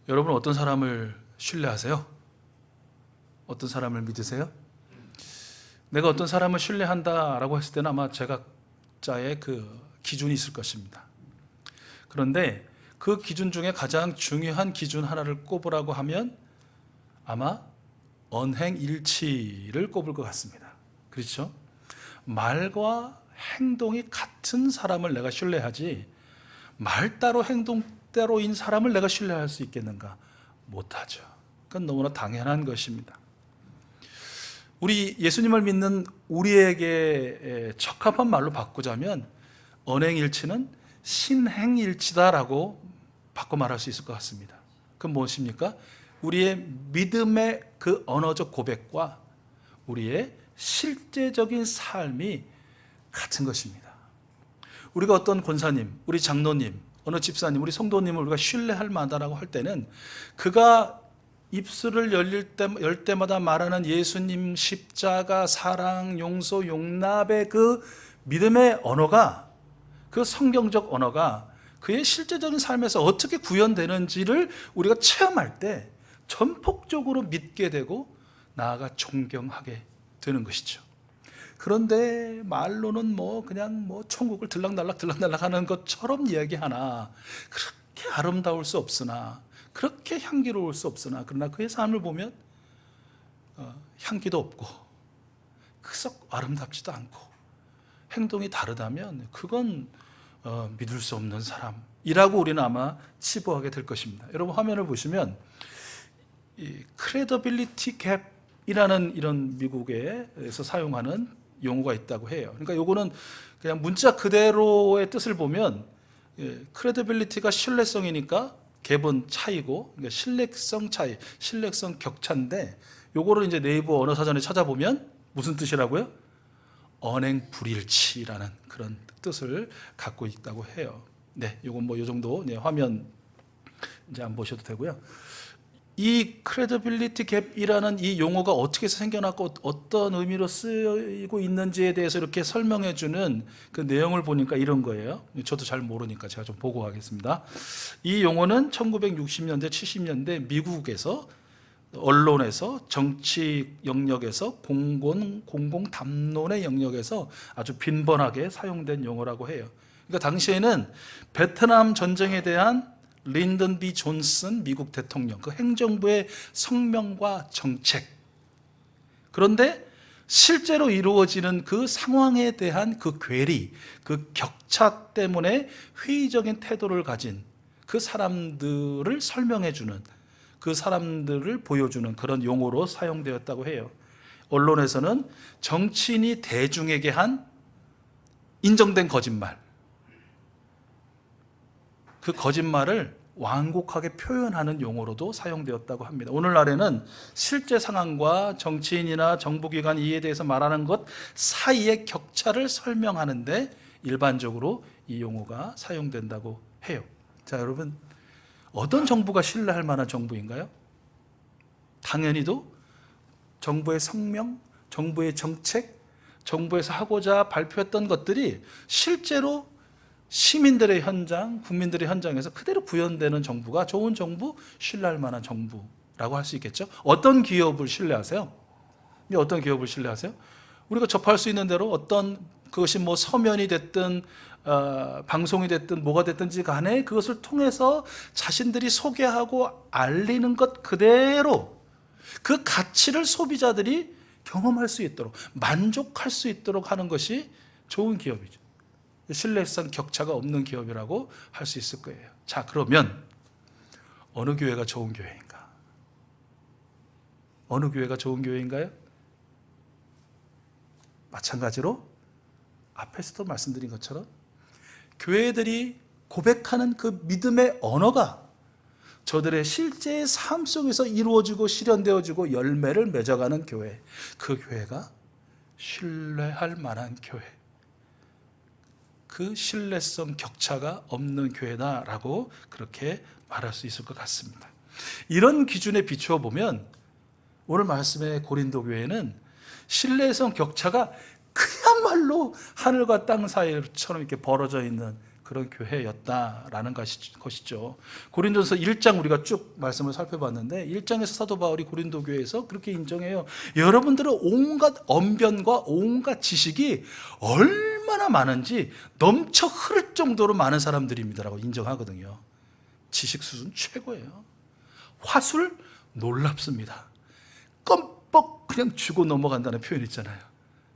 여러분 어떤 사람을 신뢰하세요? 어떤 사람을 믿으세요? 내가 어떤 사람을 신뢰한다라고 했을 때는 아마 제각자의 그 기준이 있을 것입니다. 그런데 그 기준 중에 가장 중요한 기준 하나를 꼽으라고 하면 아마 언행일치를 꼽을 것 같습니다. 그렇죠? 말과 행동이 같은 사람을 내가 신뢰하지 말 따로 행동 따로인 사람을 내가 신뢰할 수 있겠는가? 못하죠. 그건 너무나 당연한 것입니다. 우리 예수님을 믿는 우리에게 적합한 말로 바꾸자면 언행일치는 신행일치다라고 바꿔 말할 수 있을 것 같습니다. 그건 무엇입니까? 우리의 믿음의 그 언어적 고백과 우리의 실제적인 삶이 같은 것입니다. 우리가 어떤 권사님, 우리 장로님, 어느 집사님, 우리 성도님을 우리가 신뢰할 만하다고 할 때는 그가 입술을 열 때마다 말하는 예수님 십자가, 사랑, 용서, 용납의 그 믿음의 언어가, 그 성경적 언어가 그의 실제적인 삶에서 어떻게 구현되는지를 우리가 체험할 때 전폭적으로 믿게 되고 나아가 존경하게 되는 것이죠. 그런데 말로는 그냥 천국을 들락날락 하는 것처럼 이야기하나 그렇게 아름다울 수 없으나 그렇게 향기로울 수 없으나 그러나 그의 삶을 보면 향기도 없고 그썩 아름답지도 않고 행동이 다르다면 그건 믿을 수 없는 사람이라고 우리는 아마 치부하게 될 것입니다. 여러분 화면을 보시면 이 credibility gap이라는 이런 미국에서 사용하는 용어가 있다고 해요. 그러니까 요거는 그냥 문자 그대로의 뜻을 보면 credibility가 신뢰성이니까 갭은 차이고 그러니까 신뢰성 차이, 신뢰성 격차인데 요거를 이제 네이버 언어 사전에 찾아보면 무슨 뜻이라고요? 언행 불일치라는 그런 뜻을 갖고 있다고 해요. 네, 요건 요 정도 화면 이제 안 보셔도 되고요. 이 credibility gap이라는 이 용어가 어떻게 해서 생겨났고 어떤 의미로 쓰이고 있는지에 대해서 이렇게 설명해 주는 그 내용을 보니까 이런 거예요. 저도 잘 모르니까 제가 좀 보고 가겠습니다. 이 용어는 1960년대, 70년대 미국에서 언론에서 정치 영역에서 공공 담론의 영역에서 아주 빈번하게 사용된 용어라고 해요. 그러니까 당시에는 베트남 전쟁에 대한 린던 B 존슨 미국 대통령 그 행정부의 성명과 정책, 그런데 실제로 이루어지는 그 상황에 대한 그 괴리, 그 격차 때문에 회의적인 태도를 가진 그 사람들을 설명해 주는, 그 사람들을 보여주는 그런 용어로 사용되었다고 해요. 언론에서는 정치인이 대중에게 한 인정된 거짓말, 그 거짓말을 완곡하게 표현하는 용어로도 사용되었다고 합니다. 오늘날에는 실제 상황과 정치인이나 정부기관 이에 대해서 말하는 것 사이의 격차를 설명하는데 일반적으로 이 용어가 사용된다고 해요. 자, 여러분, 어떤 정부가 신뢰할 만한 정부인가요? 당연히도 정부의 성명, 정부의 정책, 정부에서 하고자 발표했던 것들이 실제로 시민들의 현장, 국민들의 현장에서 그대로 구현되는 정부가 좋은 정부, 신뢰할 만한 정부라고 할 수 있겠죠. 어떤 기업을 신뢰하세요? 어떤 기업을 신뢰하세요? 우리가 접할 수 있는 대로 어떤 그것이 서면이 됐든 방송이 됐든 뭐가 됐든지 간에 그것을 통해서 자신들이 소개하고 알리는 것 그대로 그 가치를 소비자들이 경험할 수 있도록 만족할 수 있도록 하는 것이 좋은 기업이죠. 신뢰성 격차가 없는 기업이라고 할 수 있을 거예요. 자, 그러면 어느 교회가 좋은 교회인가? 어느 교회가 좋은 교회인가요? 마찬가지로 앞에서도 말씀드린 것처럼 교회들이 고백하는 그 믿음의 언어가 저들의 실제 삶 속에서 이루어지고 실현되어지고 열매를 맺어가는 교회, 그 교회가 신뢰할 만한 교회, 그 신뢰성 격차가 없는 교회다라고 그렇게 말할 수 있을 것 같습니다. 이런 기준에 비추어 보면 오늘 말씀의 고린도 교회는 신뢰성 격차가 그야말로 하늘과 땅 사이처럼 이렇게 벌어져 있는 그런 교회였다라는 것이죠. 고린도서 1장 우리가 쭉 말씀을 살펴봤는데 1장에서 사도 바울이 고린도 교회에서 그렇게 인정해요. 여러분들은 온갖 언변과 온갖 지식이 얼마나 많은지 넘쳐 흐를 정도로 많은 사람들입니다라고 인정하거든요. 지식 수준 최고예요. 화술 놀랍습니다. 껌뻑 그냥 주고 넘어간다는 표현 있잖아요.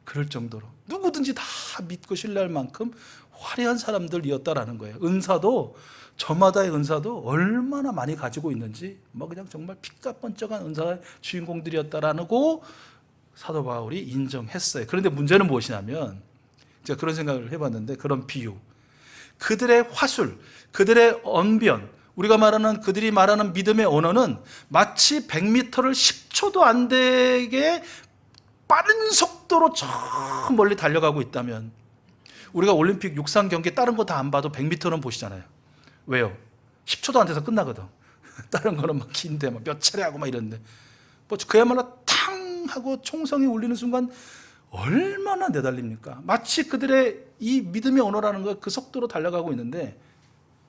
그럴 정도로 누구든지 다 믿고 신뢰할 만큼 화려한 사람들이었다라는 거예요. 은사도 저마다의 은사도 얼마나 많이 가지고 있는지 뭐 그냥 정말 피까번쩍한 은사의 주인공들이었다라고 사도 바울이 인정했어요. 그런데 문제는 무엇이냐면 제가 그런 생각을 해봤는데 그런 비유, 그들의 화술, 그들의 언변, 우리가 말하는 그들이 말하는 믿음의 언어는 마치 100m를 10초도 안 되게 빠른 속도로 저 멀리 달려가고 있다면 우리가 올림픽 육상 경기 다른 거 다 안 봐도 100m는 보시잖아요. 왜요? 10초도 안 돼서 끝나거든. 다른 거는 막 긴데 막 몇 차례 하고 막 이런데 뭐 그야말로 탕 하고 총성이 울리는 순간 얼마나 내달립니까? 마치 그들의 이 믿음의 언어라는 거 그 속도로 달려가고 있는데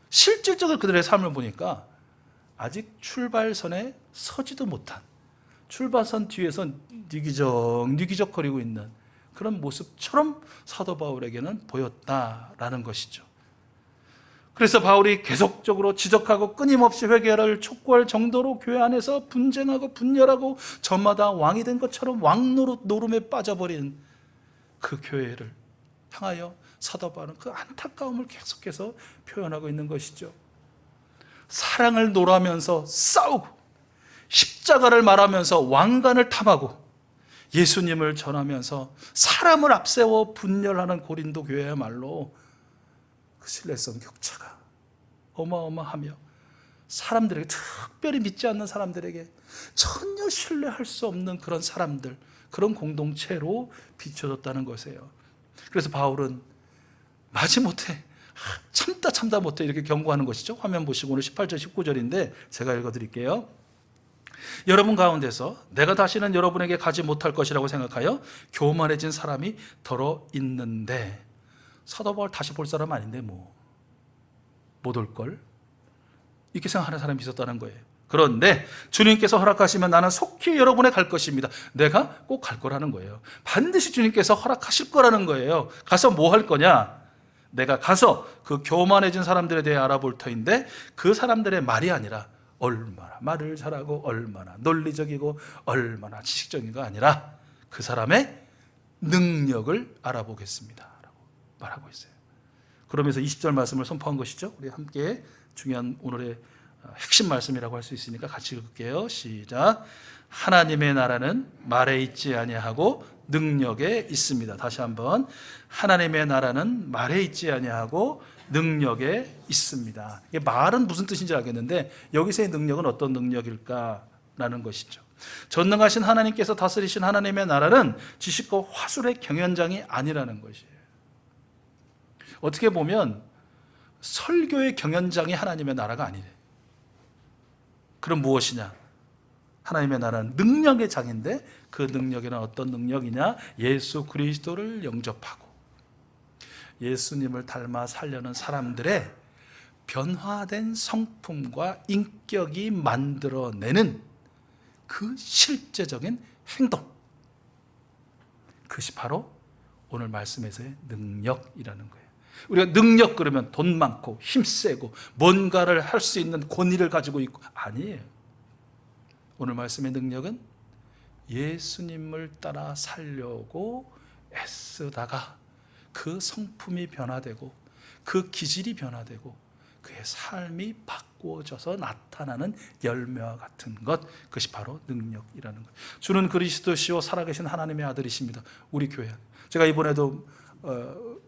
실질적으로 그들의 삶을 보니까 아직 출발선에 서지도 못한, 출발선 뒤에서 니기적거리고 있는 그런 모습처럼 사도 바울에게는 보였다라는 것이죠. 그래서 바울이 계속적으로 지적하고 끊임없이 회개를 촉구할 정도로 교회 안에서 분쟁하고 분열하고 저마다 왕이 된 것처럼 왕노름에 빠져버린 그 교회를 향하여 사도 바울은 그 안타까움을 계속해서 표현하고 있는 것이죠. 사랑을 노라면서 싸우고 십자가를 말하면서 왕관을 탐하고 예수님을 전하면서 사람을 앞세워 분열하는 고린도 교회야말로 그 신뢰성 격차가 어마어마하며 사람들에게, 특별히 믿지 않는 사람들에게 전혀 신뢰할 수 없는 그런 사람들, 그런 공동체로 비춰졌다는 것이에요. 그래서 바울은 마지못해 참다 못해 이렇게 경고하는 것이죠. 화면 보시고 오늘 18절 19절인데 제가 읽어드릴게요. 여러분 가운데서 내가 다시는 여러분에게 가지 못할 것이라고 생각하여 교만해진 사람이 더러 있는데, 사도 바울 다시 볼 사람 아닌데 뭐 못 올걸? 이렇게 생각하는 사람이 있었다는 거예요. 그런데 주님께서 허락하시면 나는 속히 여러분에 갈 것입니다. 내가 꼭 갈 거라는 거예요. 반드시 주님께서 허락하실 거라는 거예요. 가서 뭐 할 거냐? 내가 가서 그 교만해진 사람들에 대해 알아볼 터인데 그 사람들의 말이 아니라 얼마나 말을 잘하고 얼마나 논리적이고 얼마나 지식적인가 아니라 그 사람의 능력을 알아보겠습니다 라고 말하고 있어요. 그러면서 20절 말씀을 선포한 것이죠. 우리 함께 중요한 오늘의 핵심 말씀이라고 할 수 있으니까 같이 읽을게요. 시작. 하나님의 나라는 말에 있지 아니하고 능력에 있습니다. 다시 한번. 하나님의 나라는 말에 있지 아니하고 능력에 있습니다. 이게 말은 무슨 뜻인지 알겠는데 여기서의 능력은 어떤 능력일까라는 것이죠. 전능하신 하나님께서 다스리신 하나님의 나라는 지식과 화술의 경연장이 아니라는 것이에요. 어떻게 보면 설교의 경연장이 하나님의 나라가 아니래. 그럼 무엇이냐? 하나님의 나라는 능력의 장인데 그 능력에는 어떤 능력이냐? 예수 그리스도를 영접하고 예수님을 닮아 살려는 사람들의 변화된 성품과 인격이 만들어내는 그 실제적인 행동, 그것이 바로 오늘 말씀에서의 능력이라는 거예요. 우리가 능력 그러면 돈 많고 힘세고 뭔가를 할 수 있는 권위를 가지고 있고, 아니에요. 오늘 말씀의 능력은 예수님을 따라 살려고 애쓰다가 그 성품이 변화되고 그 기질이 변화되고 그의 삶이 바꾸어져서 나타나는 열매와 같은 것, 그것이 바로 능력이라는 거예요. 주는 그리스도시요 살아계신 하나님의 아들이십니다. 우리 교회, 제가 이번에도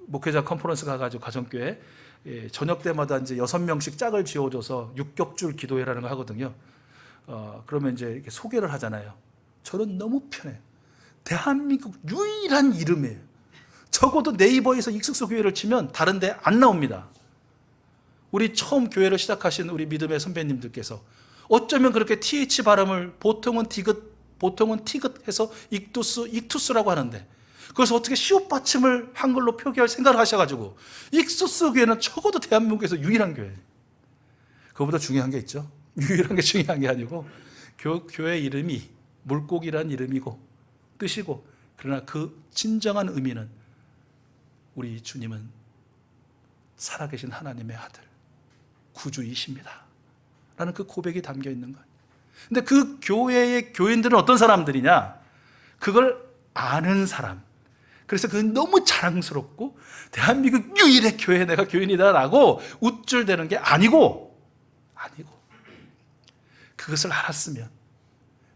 목회자 컨퍼런스 가가지고 가정교회 저녁 때마다 이제 6명씩 짝을 지어줘서 육격줄 기도회라는 거 하거든요. 그러면 이제 이렇게 소개를 하잖아요. 저는 너무 편해요. 대한민국 유일한 이름이에요. 적어도 네이버에서 익숙소 교회를 치면 다른 데 안 나옵니다. 우리 처음 교회를 시작하신 우리 믿음의 선배님들께서 어쩌면 그렇게 TH 발음을 보통은 티귿 해서 익투스라고 하는데 그래서 어떻게 시옷받침을 한글로 표기할 생각을 하셔가지고 익수스 교회는 적어도 대한민국에서 유일한 교회. 그거보다 중요한 게 있죠. 유일한 게 중요한 게 아니고 교회 이름이 물고기란 이름이고 뜻이고, 그러나 그 진정한 의미는 우리 주님은 살아계신 하나님의 아들, 구주이십니다 라는 그 고백이 담겨 있는 거예요. 근데 그 교회의 교인들은 어떤 사람들이냐? 그걸 아는 사람. 그래서 그건 너무 자랑스럽고 대한민국 유일의 교회에 내가 교인이다라고 우쭐대는 게 아니고 그것을 알았으면,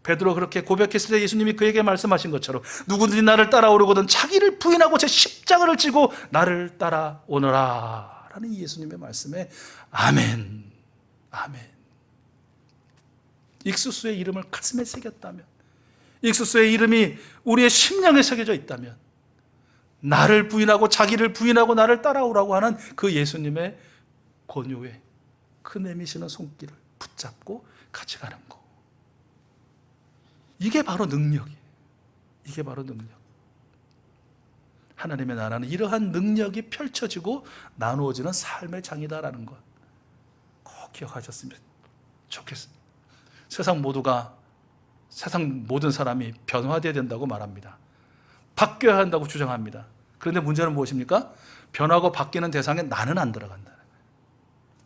베드로 그렇게 고백했을 때 예수님이 그에게 말씀하신 것처럼 누구든지 나를 따라오려거든 자기를 부인하고 제 십자가를 지고 나를 따라오너라 라는 이 예수님의 말씀에 아멘, 아멘. 익수수의 이름을 가슴에 새겼다면, 익수수의 이름이 우리의 심령에 새겨져 있다면, 나를 부인하고 자기를 부인하고 나를 따라오라고 하는 그 예수님의 권유에 그 내미시는 손길을 붙잡고 같이 가는 거. 이게 바로 능력이에요. 이게 바로 능력. 하나님의 나라는 이러한 능력이 펼쳐지고 나누어지는 삶의 장이다라는 것 꼭 기억하셨으면 좋겠습니다. 세상 모든 사람이 변화되어야 된다고 말합니다. 바뀌어야 한다고 주장합니다. 그런데 문제는 무엇입니까? 변하고 바뀌는 대상에 나는 안 들어간다는 거예요.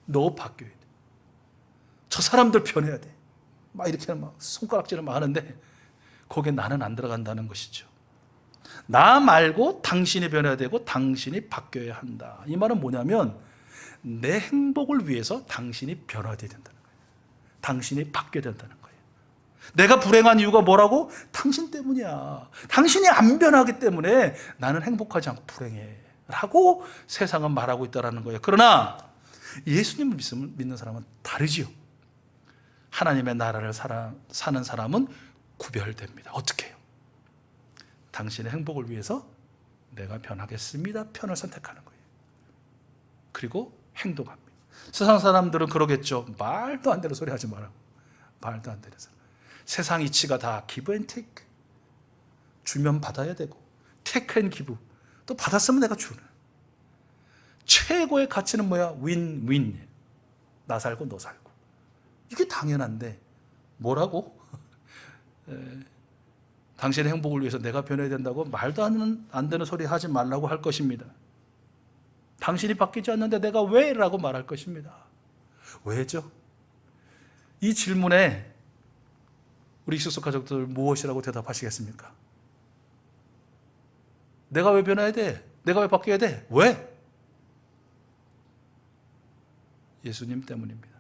너 바뀌어야 돼. 저 사람들 변해야 돼. 막 이렇게 막 손가락질을 막 하는데 거기에 나는 안 들어간다는 것이죠. 나 말고 당신이 변해야 되고 당신이 바뀌어야 한다. 이 말은 뭐냐면 내 행복을 위해서 당신이 변화되어야 된다는 거예요. 당신이 바뀌어야 된다는 거예요. 내가 불행한 이유가 뭐라고? 당신 때문이야. 당신이 안 변하기 때문에 나는 행복하지 않고 불행해 라고 세상은 말하고 있다는 거예요. 그러나 예수님을 믿는 사람은 다르지요. 하나님의 나라를 사는 사람은 구별됩니다. 어떻게 해요? 당신의 행복을 위해서 내가 변하겠습니다. 편을 선택하는 거예요. 그리고 행동합니다. 세상 사람들은 그러겠죠. 말도 안 되는 소리 하지 말라고. 말도 안 되는 소리. 세상 이치가 다 give and take. 주면 받아야 되고 take and give. 또 받았으면 내가 주는. 최고의 가치는 뭐야? win-win. 나 살고 너 살고. 이게 당연한데 뭐라고? 당신의 행복을 위해서 내가 변해야 된다고 말도 안 되는 소리 하지 말라고 할 것입니다. 당신이 바뀌지 않는데 내가 왜? 라고 말할 것입니다. 왜죠? 이 질문에 우리 익숙 가족들 무엇이라고 대답하시겠습니까? 내가 왜 변해야 돼? 내가 왜 바뀌어야 돼? 왜? 예수님 때문입니다.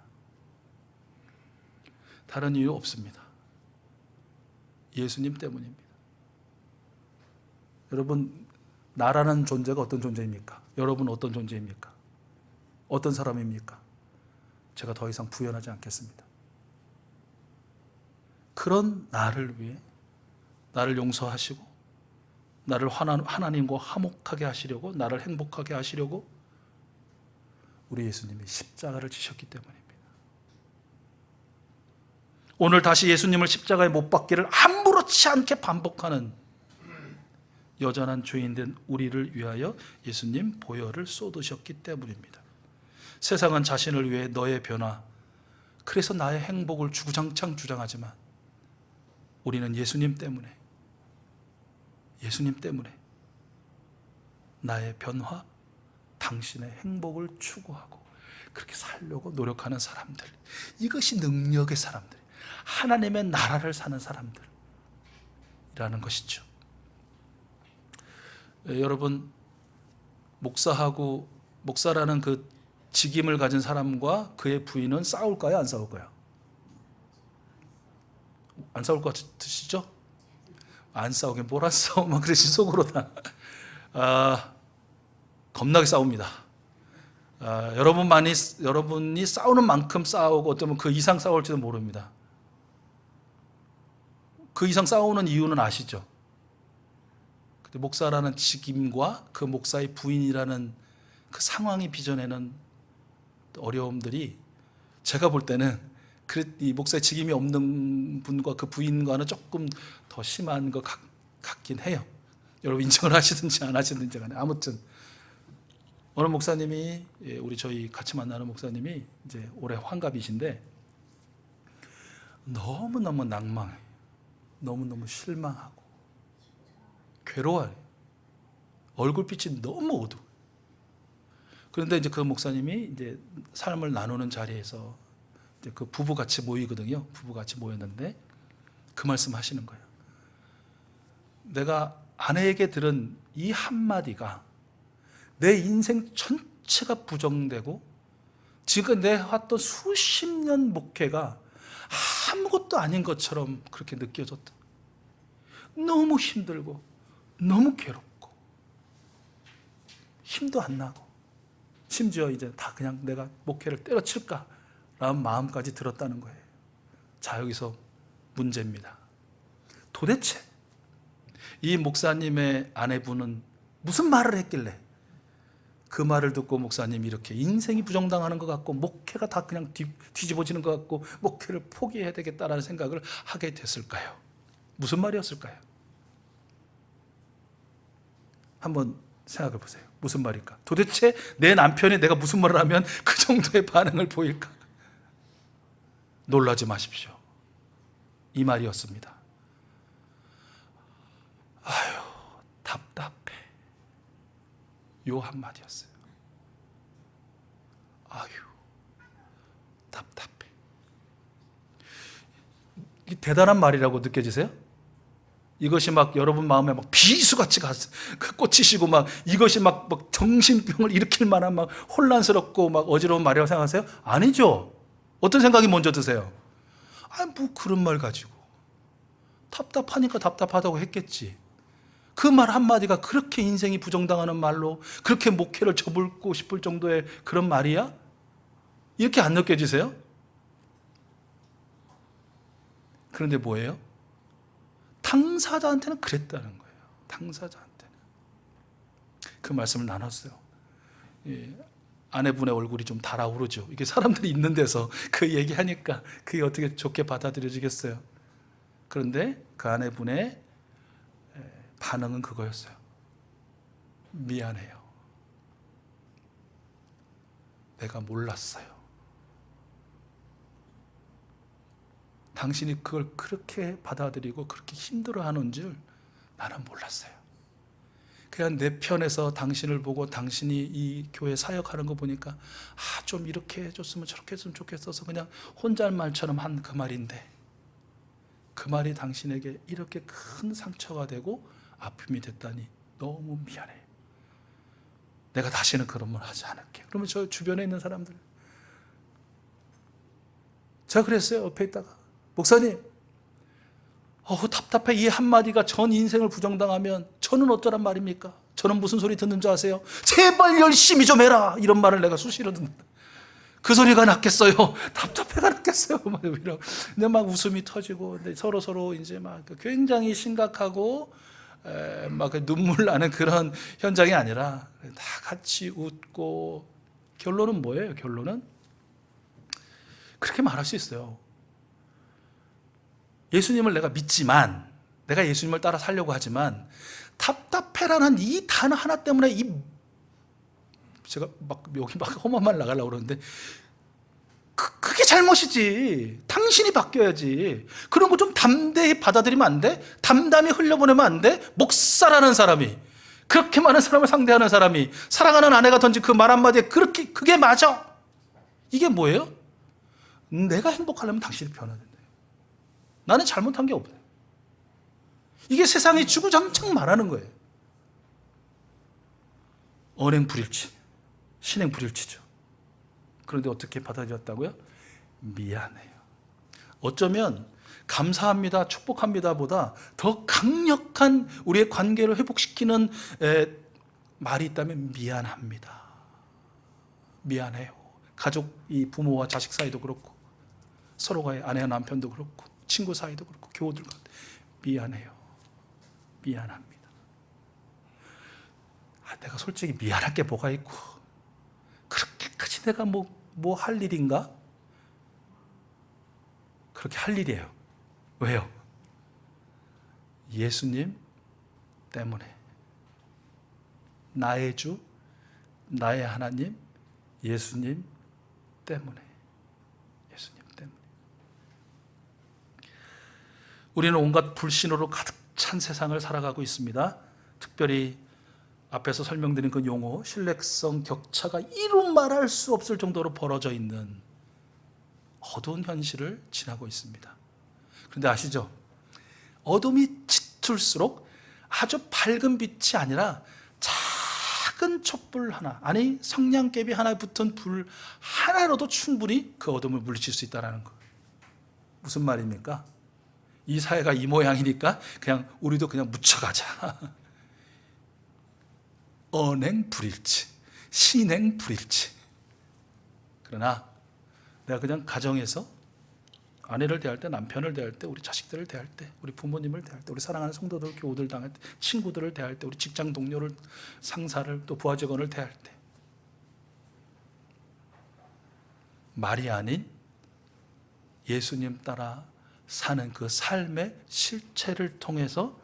다른 이유 없습니다. 예수님 때문입니다. 여러분, 나라는 존재가 어떤 존재입니까? 여러분은 어떤 존재입니까? 어떤 사람입니까? 제가 더 이상 부연하지 않겠습니다. 그런 나를 위해 나를 용서하시고 나를 하나님과 화목하게 하시려고, 나를 행복하게 하시려고 우리 예수님이 십자가를 지셨기 때문입니다. 오늘 다시 예수님을 십자가에 못 박기를 아무렇지 않게 반복하는 여전한 죄인된 우리를 위하여 예수님 보혈을 쏟으셨기 때문입니다. 세상은 자신을 위해 너의 변화, 그래서 나의 행복을 주구장창 주장하지만 우리는 예수님 때문에 나의 변화, 당신의 행복을 추구하고 그렇게 살려고 노력하는 사람들, 이것이 능력의 사람들, 하나님의 나라를 사는 사람들이라는 것이죠. 여러분, 목사라는 그 직임을 가진 사람과 그의 부인은 싸울까요? 안 싸울까요? 안 싸울 것 같으시죠? 안 싸우긴 뭘 안 싸우면 그러시 속으로 다 겁나게 싸웁니다. 여러분이 싸우는 만큼 싸우고 어쩌면 그 이상 싸울지도 모릅니다. 그 이상 싸우는 이유는 아시죠? 근데 목사라는 직임과 그 목사의 부인이라는 그 상황이 빚어내는 어려움들이 제가 볼 때는 이 목사의 직임이 없는 분과 그 부인과는 조금 더 심한 것 같긴 해요. 여러분 인정을 하시든지 안 하시든지 간에 아무튼 어느 목사님이 우리 저희 같이 만나는 목사님이 이제 올해 환갑이신데 너무너무 낭망해. 너무너무 실망하고 괴로워요. 얼굴빛이 너무 어두워. 그런데 이제 그 목사님이 이제 삶을 나누는 자리에서 이제 그 부부 같이 모이거든요. 부부 같이 모였는데 그 말씀 하시는 거예요. 내가 아내에게 들은 이 한마디가 내 인생 전체가 부정되고 지금 내 해왔던 수십 년 목회가 아무것도 아닌 것처럼 그렇게 느껴졌다. 너무 힘들고 너무 괴롭고 힘도 안 나고 심지어 이제 다 그냥 내가 목회를 때려칠까라는 마음까지 들었다는 거예요. 자, 여기서 문제입니다. 도대체 이 목사님의 아내분은 무슨 말을 했길래 그 말을 듣고 목사님이 이렇게 인생이 부정당하는 것 같고 목회가 다 그냥 뒤집어지는 것 같고 목회를 포기해야 되겠다라는 생각을 하게 됐을까요? 무슨 말이었을까요? 한번 생각해 보세요. 무슨 말일까? 도대체 내 남편이 내가 무슨 말을 하면 그 정도의 반응을 보일까? 놀라지 마십시오. 이 말이었습니다. 아유, 답답해. 요 한마디였어요. 아유, 답답해. 이 대단한 말이라고 느껴지세요? 이것이 막 여러분 마음에 막 비수같이 꽂히시고 막 이것이 막 정신병을 일으킬 만한 막 혼란스럽고 막 어지러운 말이라고 생각하세요? 아니죠. 어떤 생각이 먼저 드세요? 아, 뭐 그런 말 가지고 답답하니까 답답하다고 했겠지. 그 말 한마디가 그렇게 인생이 부정당하는 말로 그렇게 목회를 접을고 싶을 정도의 그런 말이야? 이렇게 안 느껴지세요? 그런데 뭐예요? 당사자한테는 그랬다는 거예요. 당사자한테는. 그 말씀을 나눴어요. 아내분의 얼굴이 좀 달아오르죠. 이게 사람들이 있는 데서 그 얘기하니까 그게 어떻게 좋게 받아들여지겠어요. 그런데 그 아내분의 반응은 그거였어요. 미안해요. 내가 몰랐어요. 당신이 그걸 그렇게 받아들이고 그렇게 힘들어하는 줄 나는 몰랐어요. 그냥 내 편에서 당신을 보고 당신이 이 교회 사역하는 거 보니까 좀 이렇게 해줬으면 저렇게 했으면 좋겠어서 그냥 혼잣말처럼 한 그 말인데 그 말이 당신에게 이렇게 큰 상처가 되고 아픔이 됐다니 너무 미안해요. 내가 다시는 그런 말 하지 않을게. 그러면 저 주변에 있는 사람들 제가 그랬어요. 옆에 있다가 목사님 답답해. 이 한마디가 전 인생을 부정당하면 저는 어쩌란 말입니까? 저는 무슨 소리 듣는 줄 아세요? 제발 열심히 좀 해라. 이런 말을 내가 수시로 듣는다. 그 소리가 낫겠어요. 답답해가 낫겠어요. 근데 막 웃음이 터지고 서로 이제 막 굉장히 심각하고 막 눈물 나는 그런 현장이 아니라 다 같이 웃고 결론은 뭐예요? 결론은 그렇게 말할 수 있어요. 예수님을 내가 믿지만 내가 예수님을 따라 살려고 하지만 답답해라는 이 단어 하나 때문에 제가 막 여기 막 험한 말 나가려고 그러는데 그게 잘못이지. 당신이 바뀌어야지. 그런 거 좀 담대히 받아들이면 안 돼? 담담히 흘려보내면 안 돼? 목사라는 사람이 그렇게 많은 사람을 상대하는 사람이 사랑하는 아내가 던진 그 말 한마디에 그게 맞아. 이게 뭐예요? 내가 행복하려면 당신이 변해야 된다. 나는 잘못한 게 없어요. 이게 세상이 주구장창 말하는 거예요. 언행 불일치, 신행 불일치죠. 그런데 어떻게 받아들였다고요? 미안해요. 어쩌면 감사합니다, 축복합니다 보다 더 강력한 우리의 관계를 회복시키는 말이 있다면 미안합니다. 미안해요. 가족, 이 부모와 자식 사이도 그렇고 서로가의 아내와 남편도 그렇고 친구 사이도 그렇고 교우들 가운데 미안해요. 미안합니다. 내가 솔직히 미안할 게 뭐가 있고 그렇게까지 내가 뭐 할 일인가? 그렇게 할 일이에요. 왜요? 예수님 때문에 나의 주, 나의 하나님, 예수님 때문에. 예수님 때문에. 우리는 온갖 불신으로 가득 찬 세상을 살아가고 있습니다. 특별히 앞에서 설명드린 그 용어, 신뢰성 격차가 이루 말할 수 없을 정도로 벌어져 있는 어두운 현실을 지나고 있습니다. 그런데 아시죠? 어둠이 짙을수록 아주 밝은 빛이 아니라 작은 촛불 하나, 아니 성냥개비 하나 붙은 불 하나로도 충분히 그 어둠을 물리칠 수 있다는 거. 무슨 말입니까? 이 사회가 이 모양이니까 그냥 우리도 그냥 묻혀가자. 언행불일치, 신행불일치. 그러나 내가 그냥 가정에서 아내를 대할 때, 남편을 대할 때, 우리 자식들을 대할 때, 우리 부모님을 대할 때, 우리 사랑하는 성도들, 교우들 당할 때, 친구들을 대할 때, 우리 직장 동료를, 상사를, 또 부하 직원을 대할 때, 말이 아닌 예수님 따라 사는 그 삶의 실체를 통해서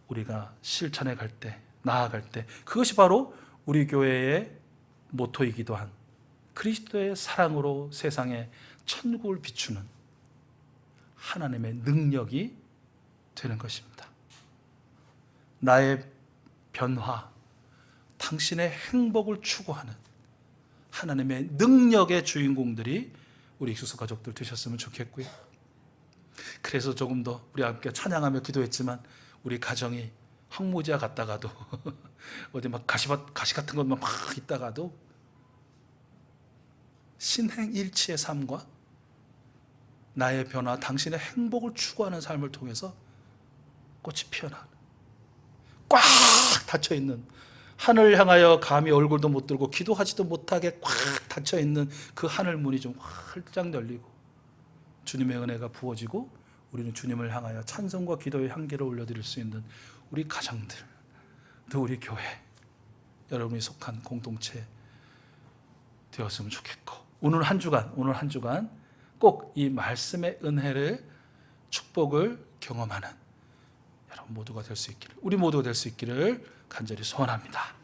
우리가 실천해 갈 때, 나아갈 때, 그것이 바로 우리 교회의 모토이기도 한 그리스도의 사랑으로 세상에 천국을 비추는 하나님의 능력이 되는 것입니다. 나의 변화, 당신의 행복을 추구하는 하나님의 능력의 주인공들이 우리 익숙 가족들 되셨으면 좋겠고요. 그래서 조금 더 우리 함께 찬양하며 기도했지만 우리 가정이 황무지와 갔다가도 어디 막 가시 같은 것만 막 있다가도 신행일치의 삶과 나의 변화, 당신의 행복을 추구하는 삶을 통해서 꽃이 피어나 꽉 닫혀있는, 하늘 향하여 감히 얼굴도 못 들고 기도하지도 못하게 꽉 닫혀있는 그 하늘 문이 좀 활짝 열리고 주님의 은혜가 부어지고 우리는 주님을 향하여 찬송과 기도의 향기를 올려드릴 수 있는 우리 가정들, 또 우리 교회, 여러분이 속한 공동체 되었으면 좋겠고, 오늘 한 주간 꼭 이 말씀의 은혜를, 축복을 경험하는 여러분 모두가 될 수 있기를, 우리 모두가 될 수 있기를 간절히 소원합니다.